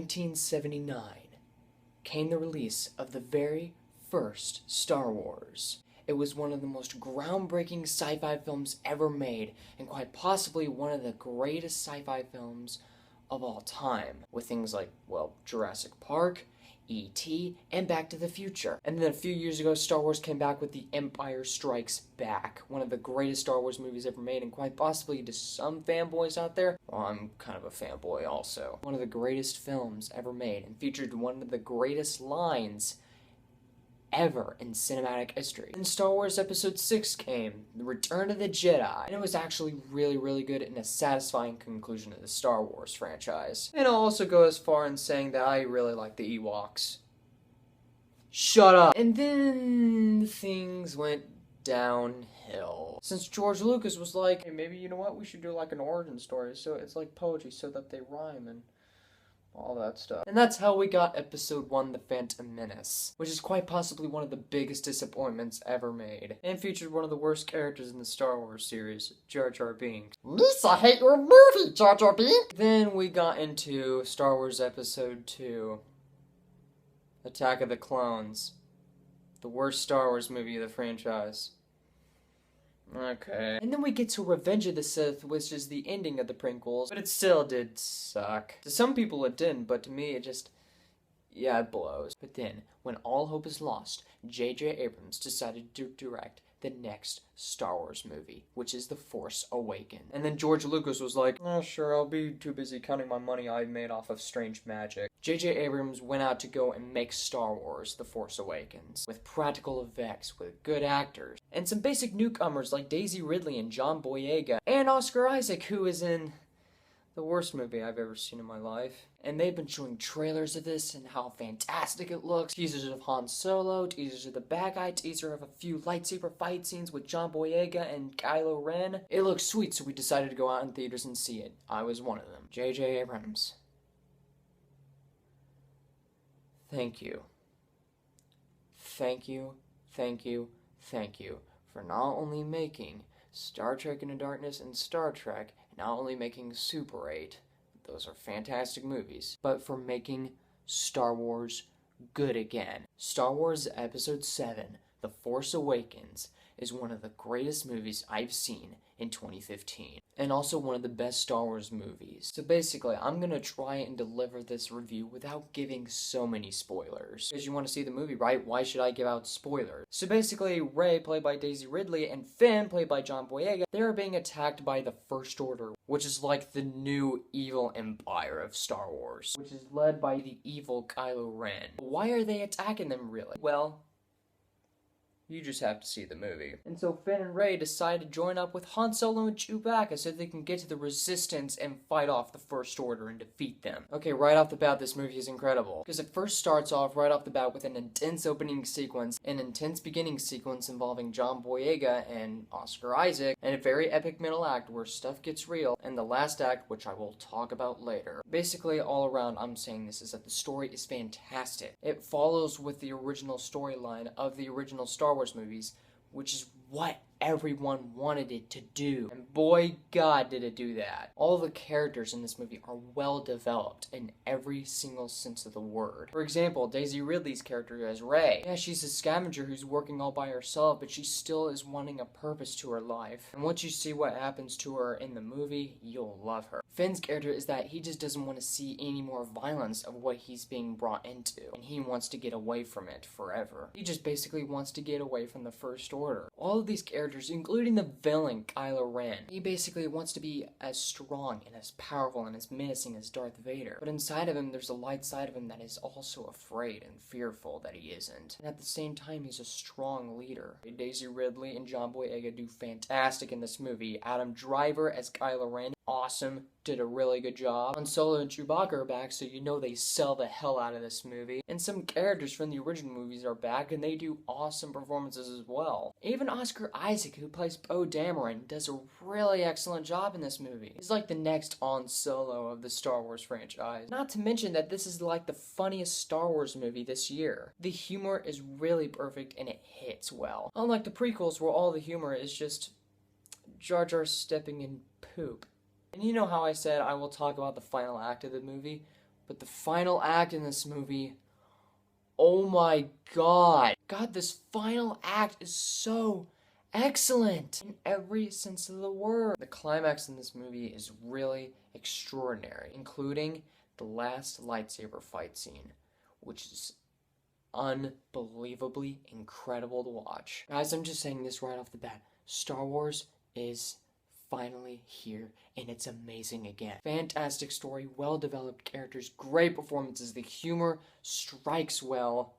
1979 came the release of the very first Star Wars. It was one of the most groundbreaking sci-fi films ever made, and quite possibly one of the greatest sci-fi films of all time, with things like, well, Jurassic Park, E.T., and Back to the Future. And then a few years ago, Star Wars came back with The Empire Strikes Back, one of the greatest Star Wars movies ever made, and quite possibly to some fanboys out there, well, I'm kind of a fanboy also, one of the greatest films ever made, and featured one of the greatest lines ever in cinematic history. Then Star Wars Episode 6 came, The Return of the Jedi, and it was actually really good and a satisfying conclusion to the Star Wars franchise. And I'll also go as far in saying that I really like the Ewoks. Shut up! And then things went downhill. Since George Lucas was like, hey, maybe you know what, we should do like an origin story, so it's like poetry so that they rhyme and all that stuff. And that's how we got Episode 1, The Phantom Menace, which is quite possibly one of the biggest disappointments ever made, and featured one of the worst characters in the Star Wars series, Jar Jar Binks. Lisa, hate your movie, Jar Jar Binks! Then we got into Star Wars Episode 2, Attack of the Clones, the worst Star Wars movie of the franchise. Okay. And then we get to Revenge of the Sith, which is the ending of the prequels, but it still did suck. To some people it didn't, but to me it just, yeah, it blows. But then, when all hope is lost, J.J. Abrams decided to direct the next Star Wars movie, which is The Force Awakens. And then George Lucas was like, oh sure, I'll be too busy counting my money I've made off of strange magic. J.J. Abrams went out to go and make Star Wars The Force Awakens, with practical effects, with good actors, and some basic newcomers like Daisy Ridley and John Boyega, and Oscar Isaac, who is in the worst movie I've ever seen in my life. And they've been showing trailers of this and how fantastic it looks. Teasers of Han Solo, teasers of the bad guy, teaser of a few lightsaber fight scenes with John Boyega and Kylo Ren. It looks sweet, so we decided to go out in theaters and see it. I was one of them. J.J. Abrams. Thank you. Thank you, thank you, thank you for not only making Star Trek Into Darkness and Star Trek, and not only making Super 8, those are fantastic movies, but for making Star Wars good again. Star Wars Episode 7, The Force Awakens, is one of the greatest movies I've seen in 2015, and also one of the best Star Wars movies. So basically, I'm gonna try and deliver this review without giving so many spoilers. Because you want to see the movie, right? Why should I give out spoilers? So basically, Rey, played by Daisy Ridley, and Finn, played by John Boyega, they are being attacked by the First Order, which is like the new evil empire of Star Wars, which is led by the evil Kylo Ren. Why are they attacking them, really? Well, you just have to see the movie. And so Finn and Rey decide to join up with Han Solo and Chewbacca so they can get to the Resistance and fight off the First Order and defeat them. Okay, right off the bat, this movie is incredible. Because it first starts off right off the bat with an intense opening sequence, an intense beginning sequence involving John Boyega and Oscar Isaac, and a very epic middle act where stuff gets real, and the last act, which I will talk about later. Basically, all around, I'm saying this is that the story is fantastic. It follows with the original storyline of the original Star Wars movies, which is what everyone wanted it to do. And boy, God, did it do that. All the characters in this movie are well developed in every single sense of the word. For example, Daisy Ridley's character as Rey. Yeah, she's a scavenger who's working all by herself, but she still is wanting a purpose to her life. And once you see what happens to her in the movie, you'll love her. Finn's character is that he just doesn't want to see any more violence of what he's being brought into, and he wants to get away from it forever. He just basically wants to get away from the First Order. All of these characters, including the villain Kylo Ren, he basically wants to be as strong and as powerful and as menacing as Darth Vader. But inside of him, there's a light side of him that is also afraid and fearful that he isn't. And at the same time, he's a strong leader. Daisy Ridley and John Boyega do fantastic in this movie. Adam Driver as Kylo Ren, awesome, did a really good job. Han Solo and Chewbacca are back, so you know they sell the hell out of this movie. And some characters from the original movies are back, and they do awesome performances as well. Even Oscar Isaac, who plays Poe Dameron, does a really excellent job in this movie. He's like the next Han Solo of the Star Wars franchise. Not to mention that this is like the funniest Star Wars movie this year. The humor is really perfect, and it hits well. Unlike the prequels, where all the humor is just Jar Jar stepping in poop. And you know how I said I will talk about the final act of the movie, But the final act in this movie, oh my god. God, this final act is so excellent in every sense of the word. The climax in this movie is really extraordinary, including the last lightsaber fight scene, which is unbelievably incredible to watch. Guys, I'm just saying this right off the bat. Star Wars is finally here, and it's amazing again. Fantastic story, well-developed characters, great performances, the humor strikes well.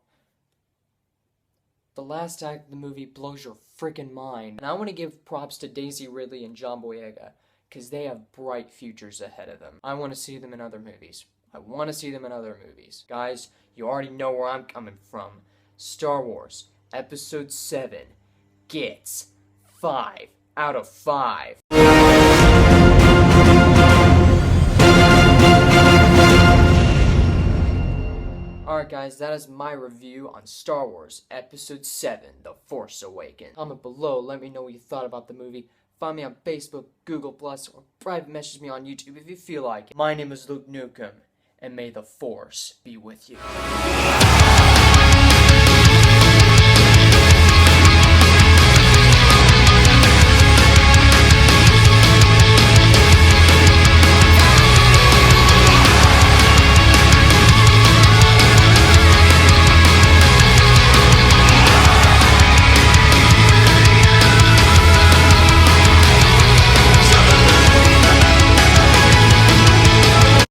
The last act of the movie blows your freaking mind. And I want to give props to Daisy Ridley and John Boyega, because they have bright futures ahead of them. I want to see them in other movies. Guys, you already know where I'm coming from. Star Wars Episode 7 gets 5 out of 5. Alright guys, that is my review on Star Wars Episode 7, The Force Awakens. Comment below, let me know what you thought about the movie. Find me on Facebook, Google+, or private message me on YouTube if you feel like it. My name is Luke Nukem, and may the Force be with you.